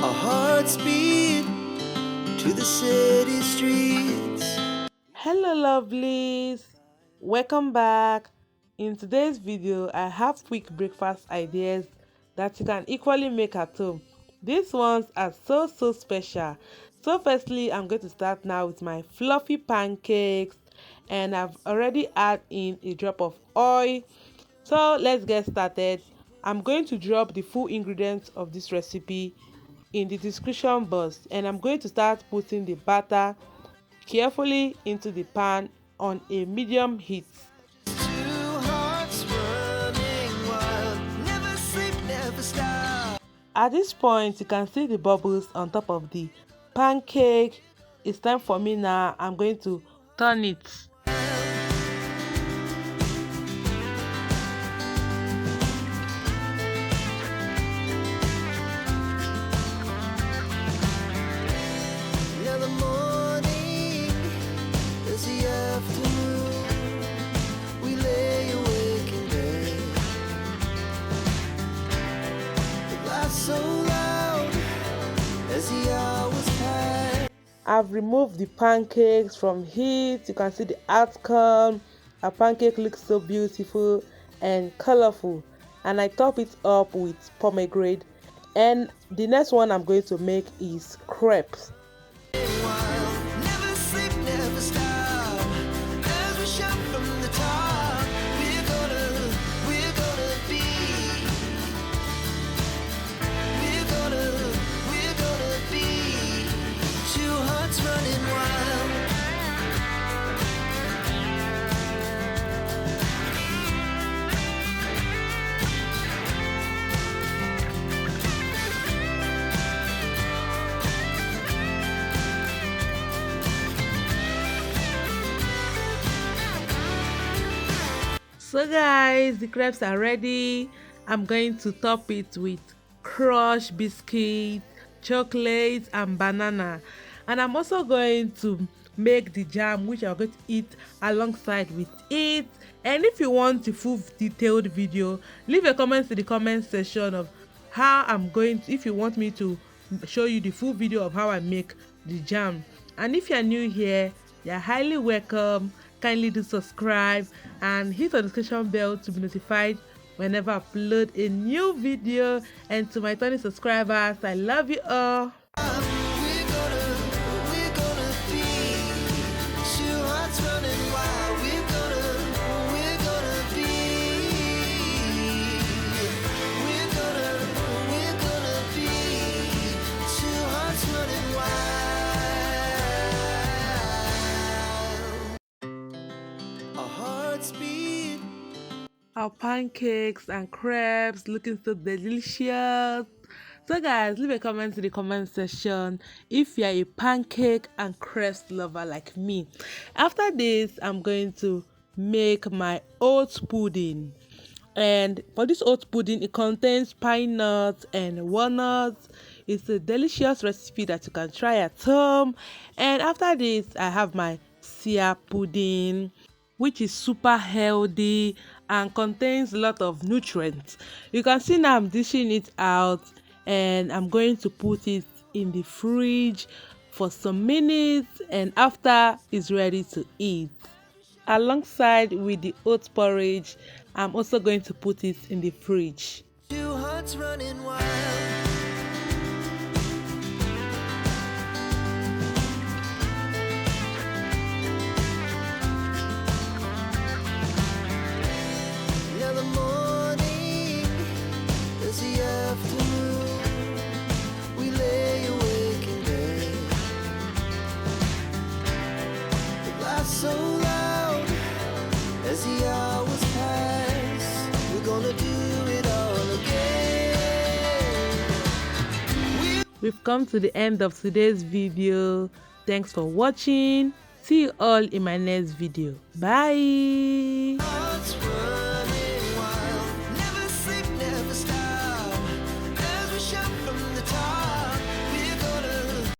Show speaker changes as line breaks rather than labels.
Our hearts beat to the city streets.
Hello lovelies, welcome back. In today's video I have quick breakfast ideas that you can equally make at home. These ones are so special. So firstly, I'm going to start now with my fluffy pancakes, and I've already added in a drop of oil. So let's get started. I'm going to drop the full ingredients of this recipe in the description box, and I'm going to start putting the batter carefully into the pan on a medium heat.
Two hearts running wild, never sleep, never stop.
At this point, you can see the bubbles on top of the pancake. It's time for me now. I'm going to turn it.
Now the morning is the afternoon. We lay awake in bed. The laugh so loud as the hours pass.
I've removed the pancakes from heat. You can see the outcome. Our pancake looks so beautiful and colorful, and I top it up with pomegranate. And the next one I'm going to make is crepes.
Never sleep, never stop. As we shout from the top, we're gonna be. We're gonna be. Two hearts running wild.
So guys, the crepes are ready. I'm going to top it with crushed biscuit, chocolate and banana, and I'm also going to make the jam which I'm going to eat alongside with it. And if you want the full detailed video, leave a comment in the comment section of how I'm going to, if you want me to show you the full video of how I make the jam. And if you're new here, you're highly welcome. Kindly do subscribe and hit the notification bell to be notified whenever I upload a new video. And to my 20 subscribers, I love you all.
We're gonna be. Two hearts running wild. We're gonna be. We're gonna be. Two hearts running wild. Our hearts beat.
Our pancakes and crepes looking so delicious. So guys, leave a comment in the comment section if you're a pancake and crepes lover like me. After this, I'm going to make my oat pudding. And for this oat pudding, it contains pine nuts and walnuts. It's a delicious recipe that you can try at home. And after this, I have my chiapudding, which is super healthy and contains a lot of nutrients. You can see now I'm dishing it out, and I'm going to put it in the fridge for some minutes, and after it's ready to eat. Alongside with the oat porridge, I'm also going to put it in the fridge.
Two hearts running wild. Now the morning is the afternoon. We lay awake in bed. The laugh so loud as the hours pass. We're gonna do it all again.
We've come to the end of today's video. Thanks for watching. See you all in my next video. Bye.
Hearts run